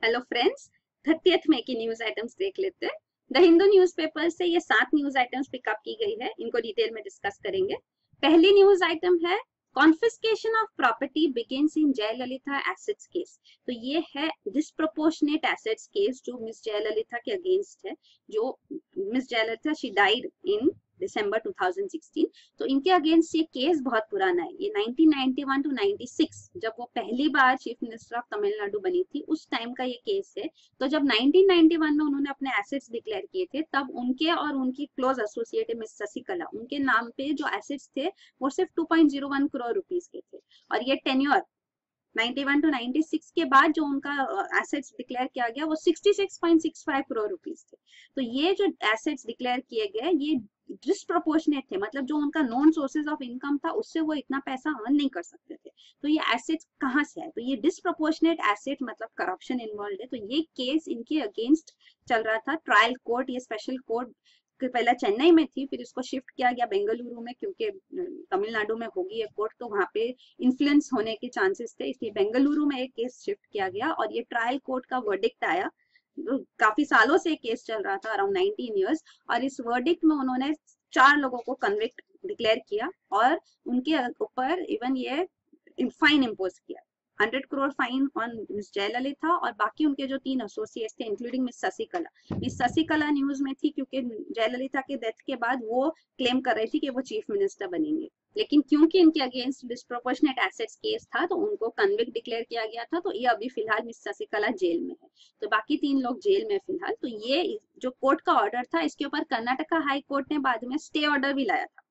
Hello friends, 30th मई की news items देख लेते हैं। द हिंदू न्यूज़पेपर से ये 7 न्यूज आइटम्स पिकअप की गई है, इनको डिटेल में डिस्कस करेंगे। पहली न्यूज आइटम है confiscation of property begins in Jayalalithaa assets case. तो ये है डिस्प्रोपोर्शनेट एसेट्स केस जो मिस जयललिता के अगेंस्ट है। जो miss Jayalalithaa she died in December 2016। तो इनके अगेंस्ट ये केस बहुत पुराना है। ये 1991 टू 96 जब वो पहली बार चीफ मिनिस्टर ऑफ तमिलनाडु बनी थी उस टाइम का ये केस है। तो जब 1991 में उन्होंने अपने एसेट्स डिक्लेयर किए थे तब उनके और उनकी क्लोज एसोसिएट मिस शशिकला, उनके नाम पे जो एसेट्स थे वो सिर्फ 2.01 करोड़ रुपीस के थे। और ये टेन्योर 91 टू 96 के बाद जो उनका एसेट्स डिक्लेयर किया गया वो 66.65 करोड़ रुपीस थे। तो ये जो एसेट्स डिक्लेयर किए गए ये डिस्प्रोपोर्शनेट थे, मतलब जो उनका नॉन सोर्सेज ऑफ इनकम था उससे वो इतना पैसा अर्न नहीं कर सकते थे। तो ये एसेट्स कहाँ से है? तो ये डिस्प्रोपोर्शनेट एसेट मतलब करप्शन इन्वॉल्व है। तो ये केस इनके अगेंस्ट चल रहा था। ट्रायल कोर्ट, ये स्पेशल कोर्ट पहले चेन्नई में थी, फिर इसको शिफ्ट किया गया बेंगलुरु में क्योंकि तमिलनाडु में होगी ये कोर्ट, तो वहां पे इन्फ्लुएंस होने के चांसेस थे, इसलिए बेंगलुरु में एक केस शिफ्ट किया गया। और ये ट्रायल कोर्ट का वर्डिक्ट आया। काफी सालों से केस चल रहा था, अराउंड 19 इयर्स। और इस वर्डिक्ट में उन्होंने 4 लोगों को कन्विक्ट डिक्लेयर किया और उनके ऊपर इवन ये फाइन इम्पोज किया, 100 crore fine on Miss Jayalalithaa और बाकी उनके जो 3 एसोसिएट्स थे including Miss Sasikala. Miss Sasikala news में थी क्योंकि जयललिता के डेथ के बाद वो क्लेम कर रही थी कि वो चीफ मिनिस्टर बनेंगे, लेकिन क्योंकि इनके अगेंस्ट डिस्प्रोपोर्शनेट एसेट्स केस था तो उनको कन्विक्ट डिक्लेयर किया गया था। तो ये अभी फिलहाल मिस शशिकला जेल में है, तो बाकी 3 लोग जेल में फिलहाल। तो ये जो कोर्ट का ऑर्डर था इसके ऊपर कर्नाटका हाई कोर्ट ने बाद में स्टे ऑर्डर भी लाया था।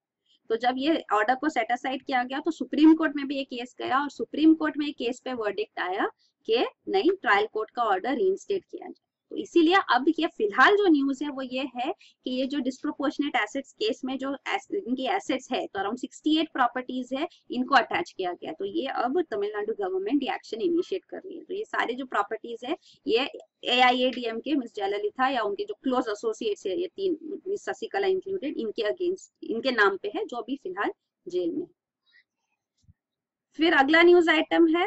तो जब ये ऑर्डर को सेट असाइड किया गया तो सुप्रीम कोर्ट में भी ये केस गया और सुप्रीम कोर्ट में केस पे वर्डिक्ट आया कि नहीं, ट्रायल कोर्ट का ऑर्डर रीइंस्टेट किया जाए। तो इसीलिए अब ये फिलहाल जो न्यूज है वो ये है कि ये जो डिस्प्रोपोर्शनेट एसेट्स केस में जो इनकी एसेट्स है तो अराउंड 68 प्रॉपर्टीज है, इनको अटैच किया गया। तो ये अब तमिलनाडु गवर्नमेंट ये एक्शन इनिशिएट कर रही है। तो ये सारे जो प्रॉपर्टीज है ये AIADMK मिस जयललिता या उनके जो क्लोज एसोसिएट्स है, ये 3 मिस शशिकला इंक्लूडेड, इनके अगेंस्ट इनके नाम पे है, जो अभी फिलहाल जेल में। फिर अगला न्यूज आइटम है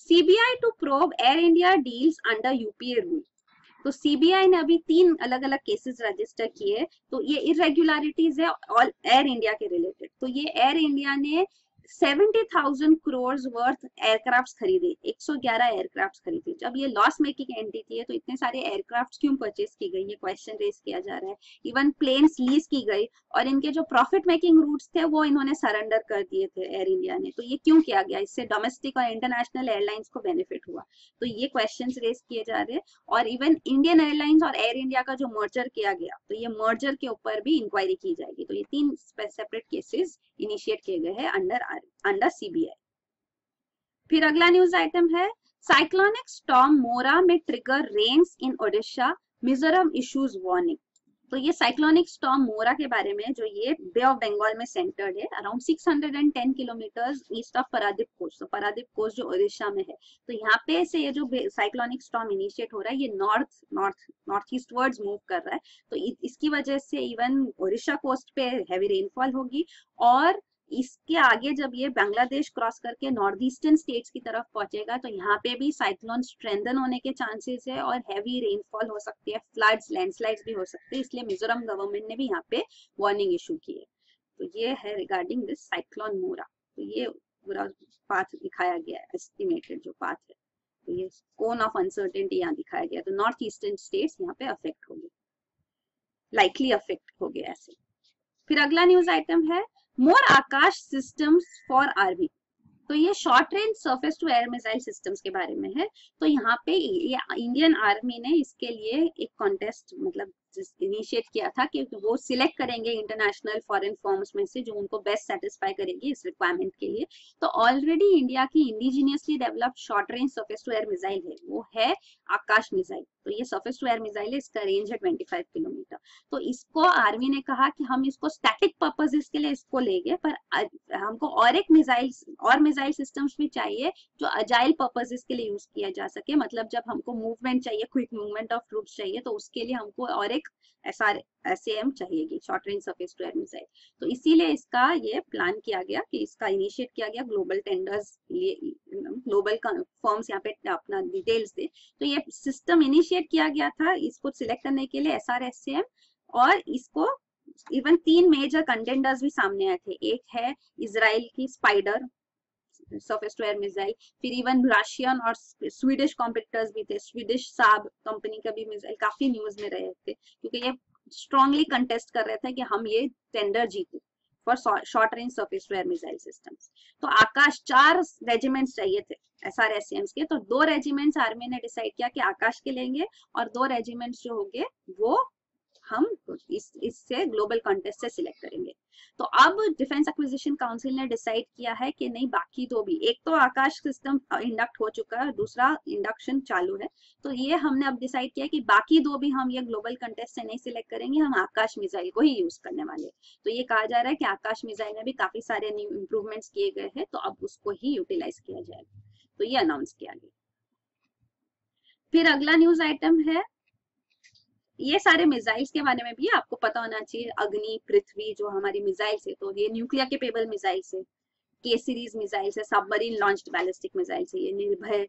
CBI to probe Air India deals under UPA rule. तो सीबीआई ने अभी 3 अलग अलग केसेस रजिस्टर किए। तो ये इरेगुलरिटीज है ऑल एयर इंडिया के रिलेटेड। तो ये एयर इंडिया ने 70,000 करोड़ वर्थ एयरक्राफ्ट खरीदे, 111 एयरक्राफ्ट खरीदे। जब ये लॉस मेकिंग एंटिटी है तो इतने सारे एयरक्राफ्ट क्यों परचेज की गई, ये क्वेश्चन रेज किया जा रहा है। इवन प्लेन्स लीज की गई और इनके जो प्रॉफिट मेकिंग रूट्स थे वो इन्होंने सरेंडर कर दिए थे एयर इंडिया ने। तो ये क्यों किया गया? इससे डोमेस्टिक और इंटरनेशनल एयरलाइंस को बेनिफिट हुआ। तो ये क्वेश्चन रेज किए जा रहे हैं। और इवन इंडियन एयरलाइंस और एयर इंडिया का जो मर्जर किया गया तो ये मर्जर के ऊपर भी इंक्वायरी की जाएगी। तो ये 3 सेपरेट केसेस इनिशिएट किए गए हैं अंडर CBI। फिर अगला न्यूज आइटम है साइक्लोनिक स्टॉर्म मोरा में trigger rains in Odisha, Mizoram issues warning. तो ये साइक्लोनिक स्टॉर्म मोरा के बारे में जो ये बे ऑफ बंगाल में सेंटर्ड है, around 610 kilometre east of Paradip coast. तो पारादीप कोस्ट जो ओडिशा में है, तो यहाँ पे से ये जो साइक्लोनिक स्टॉर्म इनिशिएट हो रहा है ये नॉर्थ ईस्ट वर्ड्स मूव कर रहा है। तो इसकी वजह से इवन ओडिशा कोस्ट पे हैवी रेनफॉल होगी और इसके आगे जब ये बांग्लादेश क्रॉस करके नॉर्थ ईस्टर्न स्टेट्स की तरफ पहुंचेगा तो यहाँ पे भी साइक्लोन स्ट्रेंथन होने के चांसेस है और हैवी रेनफॉल हो सकती है, फ्लड्स, लैंडस्लाइड्स भी हो सकते हैं। इसलिए मिजोरम गवर्नमेंट ने भी यहाँ पे वार्निंग इशू की है। तो ये है रिगार्डिंग दिस साइक्लोन मोरा। तो ये पूरा पाथ दिखाया गया है, एस्टिमेटेड जो पाथ है। तो ये कोन ऑफ अनसर्टेनिटी यहाँ दिखाया गया। तो नॉर्थ ईस्टर्न स्टेट्स यहाँ पे अफेक्ट होंगे, लाइकली अफेक्ट हो गए ऐसे। फिर अगला न्यूज आइटम है more Akash systems for army. तो ये short range surface to air missile systems के बारे में है। तो यहाँ पे ये इंडियन आर्मी ने इसके लिए एक कॉन्टेस्ट मतलब इनिशिएट किया था कि वो सिलेक्ट करेंगे इंटरनेशनल फॉरेन फॉर्म्स में से जो उनको बेस्ट सेटिस्फाई करेगी इस रिक्वायरमेंट के लिए। तो ऑलरेडी इंडिया की indigenously developed short range surface to air missile है, वो है आकाश मिसाइल। तो ये सरफेस टू एयर मिसाइल है, इसका रेंज है 25 किलोमीटर। तो इसको आर्मी ने कहा कि हम इसको स्टैटिक पर्पसेस के लिए इसको लेंगे, पर हमको और एक मिसाइल सिस्टम्स भी चाहिए जो अजाइल पर्पसेस के लिए यूज किया जा सके। मतलब जब हमको मूवमेंट चाहिए, क्विक मूवमेंट ऑफ ट्रूप्स चाहिए, तो उसके लिए हमको और एक एक SRSAM चाहिएगी, short range surface to air missile. तो इसीलिए इसका ये प्लान किया गया कि इसका इनिशिएट किया गया, ग्लोबल टेंडर्स लिए ग्लोबल फर्म्स यहाँ पे अपना डिटेल्स दे। तो ये सिस्टम इनिशिएट किया गया था इसको सिलेक्ट करने के लिए SRSAM, और इसको इवन 3 मेजर कंटेंडर्स भी सामने आए थे। एक है इजराइल की Spyder surface to air missile, फिर इवन रशियन और स्वीडिश कॉम्पिटिटर्स भी थे, स्वीडिश साब कंपनी का भी मिसाइल काफी न्यूज में रहे थे, क्योंकि ये स्ट्रांगली कंटेस्ट कर रहे थे कि हम ये टेंडर जीते for short range surface to air missile systems. तो आकाश 4 रेजिमेंट्स चाहिए थे SRSAMs के, तो 2 रेजिमेंट्स आर्मी ने डिसाइड किया कि आकाश के लेंगे, और 2 रेजिमेंट्स जो होंगे वो हम इससे ग्लोबल कॉन्टेस्ट से सिलेक्ट करेंगे। तो अब डिफेंस एक्विजिशन काउंसिल ने डिसाइड किया है कि नहीं, बाकी 2 भी, एक तो आकाश सिस्टम इंडक्ट हो चुका है, दूसरा इंडक्शन चालू है, तो ये हमने अब डिसाइड किया कि बाकी 2 भी हम ये ग्लोबल कॉन्टेस्ट से नहीं सिलेक्ट करेंगे, हम आकाश मिसाइल को ही यूज करने वाले। तो ये कहा जा रहा है कि आकाश मिसाइल में भी काफी सारे न्यू इंप्रूवमेंट्स किए गए हैं, तो अब उसको ही यूटिलाइज किया जाएगा। तो ये अनाउंस किया गया। फिर अगला न्यूज आइटम है, ये सारे मिसाइल्स के बारे में भी आपको पता होना चाहिए। अग्नि, पृथ्वी जो हमारी मिसाइल्स है, तो ये न्यूक्लियर केपेबल मिसाइल्स है, के सीरीज मिसाइल्स है, सबमरीन लॉन्च्ड बैलिस्टिक मिसाइल्स है, ये निर्भय।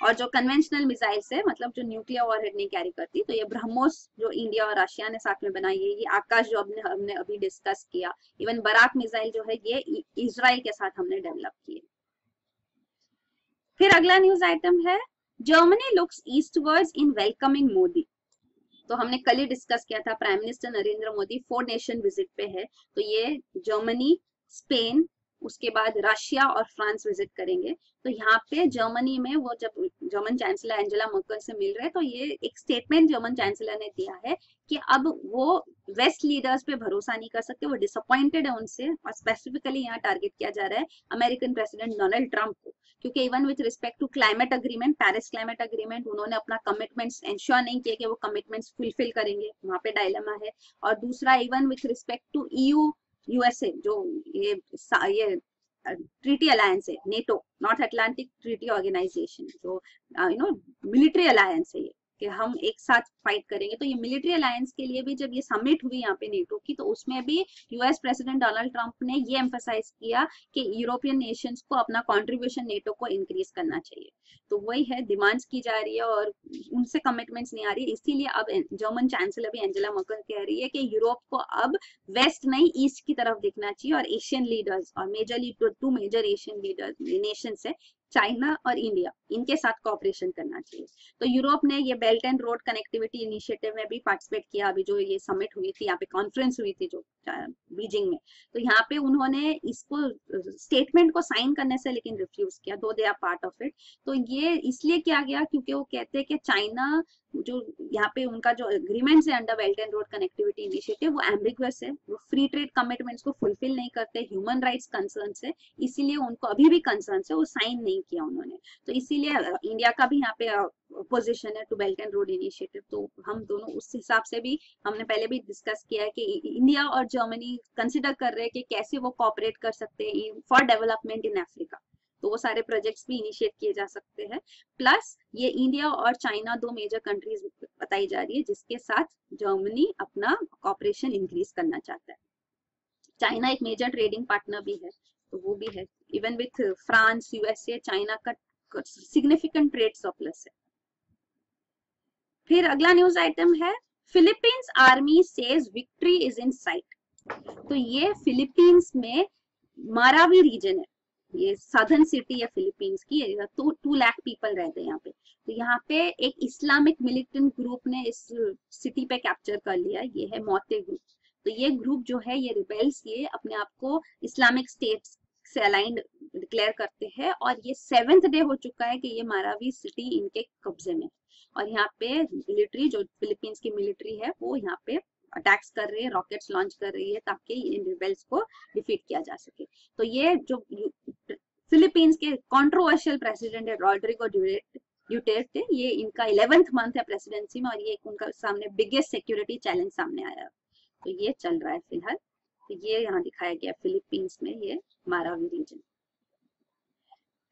और जो कन्वेंशनल मिसाइल्स है, मतलब जो न्यूक्लियर वॉरहेड नहीं कैरी करती, तो ये ब्रह्मोस जो इंडिया और रशिया ने साथ में बनाई है, ये आकाश जो हमने अभी डिस्कस किया, इवन बराक मिसाइल जो है ये इजराइल के साथ हमने डेवलप किए। फिर अगला न्यूज आइटम है, जर्मनी लुक्स ईस्टवर्ड्स इन वेलकमिंग मोदी। तो हमने कल ही डिस्कस किया था, prime minister Narendra Modi 4 nation visit पे है, तो ये जर्मनी, स्पेन, उसके बाद रशिया और फ्रांस विजिट करेंगे। तो यहाँ पे जर्मनी में वो जब जर्मन चांसलर एंजेला मर्केल से मिल रहे, तो ये एक स्टेटमेंट जर्मन चांसलर ने दिया है कि अब वो वेस्ट लीडर्स पे भरोसा नहीं कर सकते, वो डिसअपॉइंटेड है उनसे, और स्पेसिफिकली यहाँ टारगेट किया जा रहा है अमेरिकन प्रेसिडेंट डोनाल्ड ट्रंप को, क्योंकि even with respect to climate agreement, Paris climate agreement, उन्होंने अपना कमिटमेंट्स इंश्योर नहीं किए कि वो कमिटमेंट्स फुलफिल करेंगे, वहां पे डायलेमा है। और दूसरा, even with respect to EU USA, जो ये ट्रीटी अलायंस है, NATO, North Atlantic Treaty Organization, जो मिलिट्री अलायंस है, ये कि हम एक साथ फाइट करेंगे। तो ये मिलिट्री अलायंस के लिए भी जब ये समिट हुई यहाँ पे नेटो की, तो उसमें भी US प्रेसिडेंट डोनाल्ड ट्रंप ने ये एम्फसाइज किया कि यूरोपियन नेशंस को अपना कंट्रीब्यूशन नेटो को इंक्रीज करना चाहिए। तो वही है, डिमांड्स की जा रही है और उनसे कमिटमेंट्स नहीं आ रही, इसीलिए अब जर्मन चांसलर भी एंजेला मर्केल कह रही है कि यूरोप को अब वेस्ट नहीं ईस्ट की तरफ देखना चाहिए, और एशियन लीडर्स, और majorly 2 major Asian leaders nations है, चाइना और इंडिया, इनके साथ कोऑपरेशन करना चाहिए। तो यूरोप ने ये belt and road connectivity initiative में भी पार्टिसिपेट किया, अभी जो ये समिट हुई थी, यहाँ पे कॉन्फ्रेंस हुई थी जो बीजिंग में, तो यहाँ पे उन्होंने इसको स्टेटमेंट को साइन करने से लेकिन रिफ्यूज किया, though they are part of it. तो ये इसलिए किया गया क्योंकि वो कहते हैं कि चाइना जो यहाँ पे उनका जो एग्रीमेंट्स है under belt and road connectivity initiative, वो एम्बिगुअस है, वो फ्री ट्रेड कमिटमेंट्स को फुलफिल नहीं करते, ह्यूमन राइट्स कंसर्न्स है, इसीलिए उनको अभी भी कंसर्न्स है, वो साइन नहीं किया उन्होंने। तो इसीलिए इंडिया का भी यहाँ पे पोजीशन है to belt and road initiative. तो हम दोनों उस हिसाब से भी हमने पहले भी डिस्कस किया है कि इंडिया और जर्मनी कंसिडर कर रहे हैं कि कैसे वो कोऑपरेट कर सकते हैं फॉर डेवलपमेंट इन अफ्रीका, तो वो सारे प्रोजेक्ट्स भी इनिशिएट किए जा सकते हैं। प्लस ये इंडिया और चाइना 2 मेजर कंट्रीज बताई जा रही है जिसके साथ जर्मनी अपना कॉपरेशन इंक्रीज करना चाहता है। चाइना एक मेजर ट्रेडिंग पार्टनर भी है, तो वो भी है, even with France, USA, China का सिग्निफिकेंट ट्रेड सरप्लस है। फिर अगला न्यूज आइटम है, Philippines army says victory is in site. तो ये फिलीपींस में मारावी रीजन है, ये सदर्न सिटी है फिलीपींस की, 2 लाख पीपल रहते हैं यहाँ पे। तो यहाँ पे एक इस्लामिक मिलिटेंट ग्रुप ने इस सिटी पे कैप्चर कर लिया, ये है मोते ग्रुप। तो ये ग्रुप जो है, ये रिबेल्स, ये अपने आप को इस्लामिक स्टेट से अलाइंड डिक्लेयर करते हैं, और ये 7th डे हो चुका है कि ये मारावी सिटी इनके कब्जे में। और यहाँ पे मिलिट्री, जो फिलीपींस की मिलिट्री है, वो यहाँ पे अटैक्स कर रही है, रॉकेट्स लॉन्च कर रही है ताकि इन रिबेल्स को डिफीट किया जा सके। तो ये जो फिलीपींस के कंट्रोवर्शियल प्रेसिडेंट है रॉड्रिगो ड्यूटेर्टे, ये इनका 11th मंथ है प्रेसिडेंसी में, और ये उनका सामने बिगेस्ट सिक्योरिटी चैलेंज सामने आया। तो ये चल रहा है फिलहाल। तो ये यहाँ दिखाया गया फिलीपींस में, ये मारावी रीजन।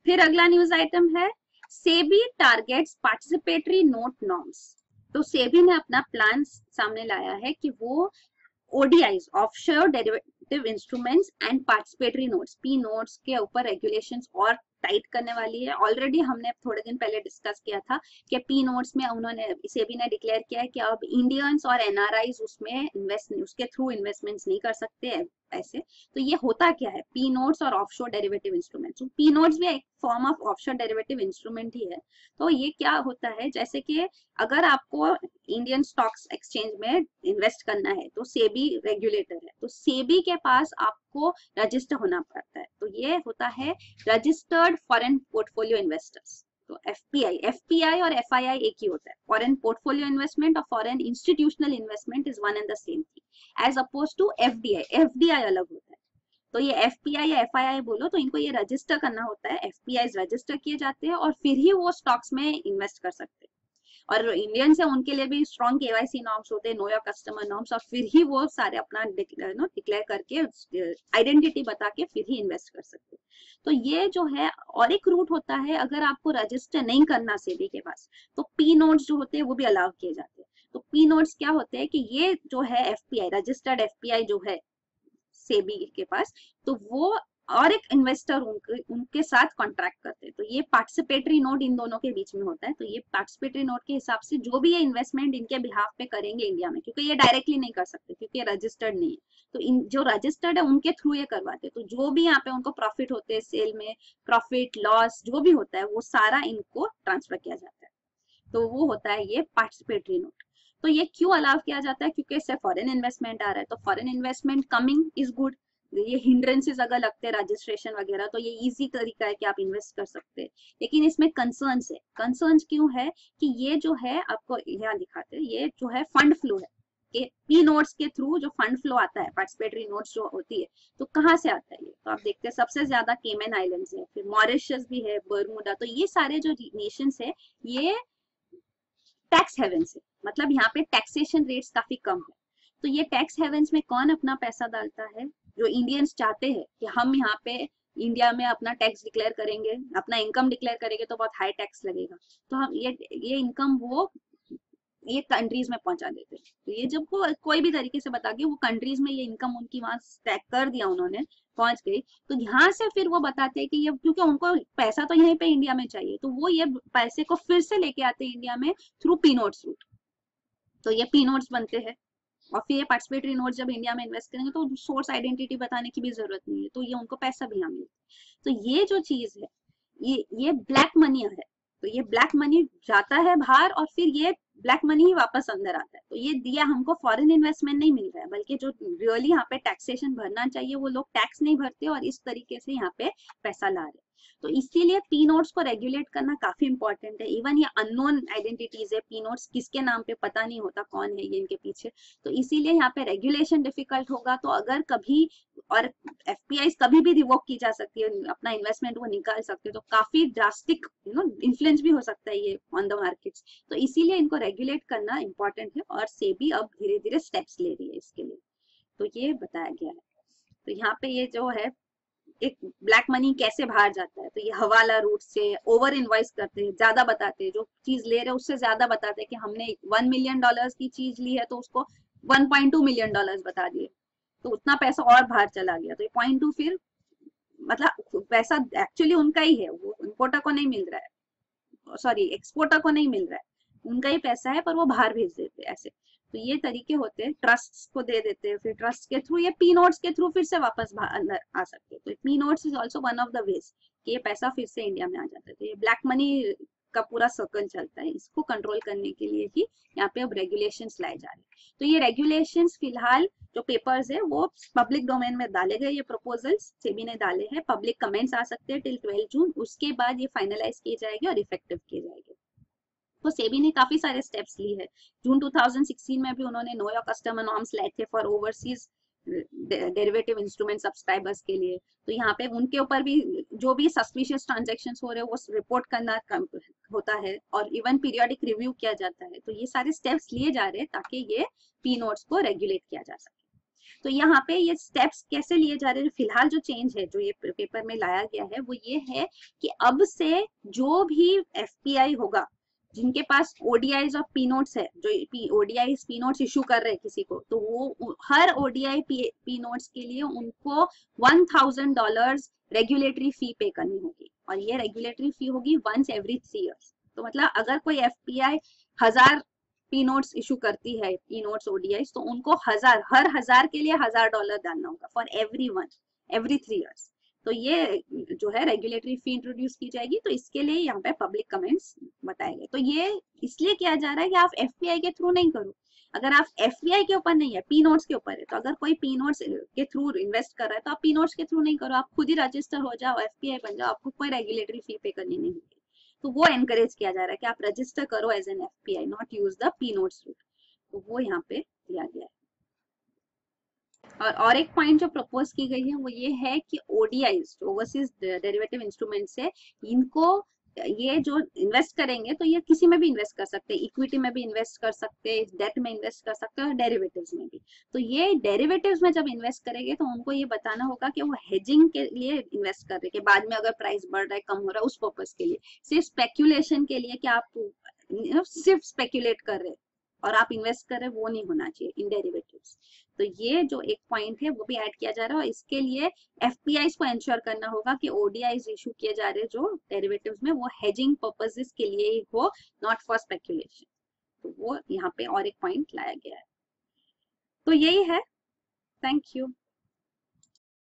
फिर अगला न्यूज आइटम है, SEBI targets participatory note norms. तो सेबी ने अपना प्लान सामने लाया है कि वो ODIs, offshore derivative instruments and participatory notes, P notes के ऊपर रेगुलेशंस और टाइट करने वाली है। ऑलरेडी हमने थोड़े दिन पहले डिस्कस किया था कि पी नोट्स में उन्होंने, सेबी ने डिक्लेयर किया है कि अब इंडियंस और एनआरआईज उसमें इन्वेस्ट, उसके थ्रू इन्वेस्टमेंट्स नहीं कर सकते ऐसे। तो ये होता क्या है, पी नोट्स और offshore derivative instruments. P notes भी एक form of offshore derivative instrument ही है। तो ये क्या होता है, जैसे कि अगर आपको इंडियन स्टॉक्स एक्सचेंज में इन्वेस्ट करना है तो सेबी रेगुलेटर है, तो सेबी के पास आपको रजिस्टर होना पड़ता है। तो ये होता है रजिस्टर्ड फॉरेन पोर्टफोलियो इन्वेस्टर्स। तो एफपीआई और एफआईआई एक ही होता है। फॉरेन पोर्टफोलियो इन्वेस्टमेंट और foreign institutional investment is one and the same thing, as opposed to FDI. FDI अलग होता है। तो ये एफपीआई या एफआईआई बोलो तो इनको ये रजिस्टर करना होता है। एफपीआई रजिस्टर किए जाते हैं और फिर ही वो स्टॉक्स में इन्वेस्ट कर सकते हैं। और इंडियंस है उनके लिए भी स्ट्रॉन्ग केवाईसी नॉर्म्स होते हैं, नो योर कस्टमर नॉर्म्स, और फिर ही वो सारे अपना डिक्लेयर करके आइडेंटिटी बता के फिर ही इन्वेस्ट कर सकते हैं। तो ये जो है, और एक रूट होता है अगर आपको रजिस्टर नहीं करना सेबी के पास, तो पी नोट्स जो होते हैं वो भी अलाउ किए जाते हैं। तो पी नोट्स क्या होते हैं कि ये जो है एफपीआई, रजिस्टर्ड एफपीआई जो है सेबी के पास, तो वो और एक इन्वेस्टर उनके साथ कॉन्ट्रैक्ट करते हैं। तो ये पार्टिसिपेटरी नोट इन दोनों के बीच में होता है। तो ये पार्टिसिपेटरी नोट के हिसाब से जो भी ये इन्वेस्टमेंट इनके बिहाफ पे करेंगे इंडिया में, क्योंकि ये डायरेक्टली नहीं कर सकते क्योंकि ये रजिस्टर्ड नहीं है, तो इन जो रजिस्टर्ड है उनके थ्रू ये करवाते हैं। तो जो भी यहाँ पे उनको प्रॉफिट होते हैं सेल में, प्रॉफिट लॉस जो भी होता है वो सारा इनको ट्रांसफर किया जाता है। तो वो होता है ये पार्टिसिपेटरी नोट। तो ये क्यों अलाउ किया जाता है, क्योंकि इससे फॉरेन इन्वेस्टमेंट आ रहा है। तो foreign investment coming is good. ये हिंड्रेंसेस अगर लगते हैं रजिस्ट्रेशन वगैरह, तो ये इजी तरीका है कि आप इन्वेस्ट कर सकते हैं। लेकिन इसमें कंसर्न्स है। कंसर्न्स क्यों है कि ये जो है, आपको यहाँ दिखाते हैं, ये जो है फंड फ्लो है कि पी नोट्स के थ्रू जो फंड फ्लो आता है, पार्टिसिपेटरी नोट्स जो होती है, तो कहाँ से आता है ये, तो आप देखते हैं सबसे ज्यादा केमन आइलैंड्स है, फिर मॉरिशस भी है, बरमूडा। तो ये सारे जो नेशंस है ये टैक्स हेवन्स है, मतलब यहाँ पे टैक्सेशन रेट्स काफी कम है। तो ये टैक्स हेवन्स में कौन अपना पैसा डालता है, जो इंडियंस चाहते हैं कि हम यहाँ पे इंडिया में अपना टैक्स डिक्लेयर करेंगे, अपना इनकम डिक्लेयर करेंगे तो बहुत हाई टैक्स लगेगा, तो हम ये इनकम वो ये कंट्रीज में पहुंचा देते हैं। तो ये जब कोई भी तरीके से बता के वो कंट्रीज में ये इनकम उनकी वहां स्टैक कर दिया उन्होंने, पहुंच गई, तो यहाँ से फिर वो बताते हैं कि ये, क्योंकि उनको पैसा तो यहीं पे इंडिया में चाहिए, तो वो ये पैसे को फिर से लेके आते हैं इंडिया में थ्रू पी नोट्स रूट। तो ये पी नोट्स बनते हैं और फिर ये पार्टिसिपेटरी नोट जब इंडिया में इन्वेस्ट करेंगे तो सोर्स आइडेंटिटी बताने की भी जरूरत नहीं है, तो ये उनको पैसा भी यहाँ मिलता है। तो ये जो चीज है ये ब्लैक मनी है। तो ये ब्लैक मनी जाता है बाहर और फिर ये ब्लैक मनी ही वापस अंदर आता है। तो ये दिया हमको फॉरेन इन्वेस्टमेंट नहीं मिल रहा है, बल्कि जो रियली यहाँ पे टैक्सेशन भरना चाहिए वो लोग टैक्स नहीं भरते और इस तरीके से यहाँ पे पैसा ला रहे। तो इसीलिए पी नोट्स को रेगुलेट करना काफी इंपॉर्टेंट है। इवन ये अननोन आइडेंटिटीज है, पी नोट्स किसके नाम पे पता नहीं होता कौन है ये इनके पीछे, तो इसीलिए यहाँ पे रेगुलेशन डिफिकल्ट होगा। तो अगर कभी, और एफपीआई कभी भी रिवोक की जा सकती है, अपना इन्वेस्टमेंट वो निकाल सकते हैं, तो काफी ड्रास्टिक इन्फ्लुएंस भी हो सकता है ये ऑन द मार्केट्स। तो इसीलिए इनको रेगुलेट करना इंपॉर्टेंट है और सेबी अब धीरे धीरे स्टेप्स ले रही है इसके लिए। तो ये बताया गया है। तो यहाँ पे ये जो है एक ब्लैक मनी कैसे बाहर जाता है, तो ये हवाला रूट से ओवर इनवॉइस करते हैं, ज्यादा बताते हैं, जो चीज ले रहे हैं उससे ज्यादा बताते हैं कि हमने $1 मिलियन की चीज ली है तो उसको $1.2 मिलियन बता दिए, तो उतना पैसा और बाहर चला गया। तो ये 0.2 फिर मतलब पैसा एक्चुअली उनका ही है, वो इम्पोर्टर को नहीं मिल रहा है, सॉरी एक्सपोर्टर को नहीं मिल रहा है, उनका ही पैसा है पर वो बाहर भेज देते हैं ऐसे। तो ये तरीके होते हैं, ट्रस्ट को दे देते हैं, फिर ट्रस्ट के थ्रू ये पी नोट्स के थ्रू फिर से वापस अंदर आ सकते हैं। तो P notes is also one of the ways कि ये पैसा फिर से इंडिया में आ जाता है। तो ये ब्लैक मनी का पूरा सर्कल चलता है, इसको कंट्रोल करने के लिए ही यहाँ पे अब रेगुलेशंस लाए जा रहे हैं। तो ये रेगुलेशंस फिलहाल जो पेपर्स है वो पब्लिक डोमेन में डाले गए, ये प्रपोजल्स सेबी ने डाले हैं, पब्लिक कमेंट्स आ सकते हैं टिल 12 जून, उसके बाद ये फाइनलाइज किए जाएंगे और इफेक्टिव किए जाएंगे। तो सेबी ने काफी सारे स्टेप्स ली है। जून 2016 में भी उन्होंने नो योर कस्टमर नॉर्म्स लाए थे for overseas derivative instrument subscribers के लिए। तो यहाँ पे उनके ऊपर भी जो भी सस्पिशियस ट्रांजैक्शंस हो रहे हैं वो रिपोर्ट करना होता है और इवन पीरियोडिक रिव्यू किया जाता है। तो ये सारे स्टेप्स लिए जा रहे हैं ताकि ये पी नोट्स को रेगुलेट किया जा सके। तो यहाँ पे ये स्टेप्स कैसे लिए जा रहे हैं, फिलहाल जो चेंज है जो ये पेपर में लाया गया है वो ये है कि अब से जो भी एफपीआई होगा, जिनके पास ओडीआईज और पी नोट्स है, जो ओडीआईज पी नोट्स इशू कर रहे हैं किसी को, तो वो हर ओडीआई पी नोट्स के लिए उनको $1000 रेगुलेटरी फी पे करनी होगी, और ये रेगुलेटरी फी होगी वंस एवरी 3 years। तो मतलब अगर कोई एफपीआई 1000 पी नोट्स इशू करती है, पी नोट्स ओडीआईज, तो उनको हर हजार के लिए $1000 डालना होगा for every one, every 3 years। तो ये जो है रेगुलेटरी फी इंट्रोड्यूस की जाएगी, तो इसके लिए यहाँ पे पब्लिक कमेंट्स बताए गए। तो ये इसलिए किया जा रहा है कि आप एफपीआई के थ्रू नहीं करो। अगर आप एफपीआई के ऊपर नहीं है, पी नोट्स के ऊपर है, तो अगर कोई पी नोट्स के थ्रू इन्वेस्ट कर रहा है तो आप पी नोट्स के थ्रू नहीं करो, आप खुद ही रजिस्टर हो जाओ, एफपीआई बन जाओ, आपको कोई रेगुलेटरी फी पे करनी नहीं होगी। तो वो एनकरेज किया जा रहा है कि आप रजिस्टर करो as an FPI, not use the P notes route. तो वो यहाँ पे दिया गया है। और एक पॉइंट जो प्रपोज की गई है वो ये है कि ओडीआईज, ओवरसीज डेरिवेटिव इंस्ट्रूमेंट्स है, इनको ये जो इन्वेस्ट करेंगे तो ये किसी में भी इन्वेस्ट कर सकते हैं, इक्विटी में भी इन्वेस्ट कर सकते हैं, डेट में इन्वेस्ट कर सकते हैं, और डेरिवेटिव्स में भी। तो ये डेरिवेटिव्स में जब इन्वेस्ट करेंगे तो उनको ये बताना होगा कि वो हेजिंग के लिए इन्वेस्ट कर रहे हैं, कि बाद में अगर प्राइस बढ़ रहा है, कम हो रहा है, उस पर्पज के लिए, सिर्फ स्पेक्यूलेशन के लिए कि आप सिर्फ स्पेक्यूलेट कर रहे हैं और आप इन्वेस्ट कर रहे हैं, वो नहीं होना चाहिए इन डेरिवेटिव्स। तो ये जो एक पॉइंट है वो भी ऐड किया जा रहा है, और इसके लिए एफपीआईज को इंश्योर करना होगा कि ओडीआईज इशू किए जा रहे हैं जो डेरिवेटिव्स में, वो हेजिंग पर्पसेस के लिए ही हो, नॉट फॉर स्पेक्यूलेशन। तो वो यहाँ पे और एक पॉइंट लाया गया है। तो यही है। Thank you.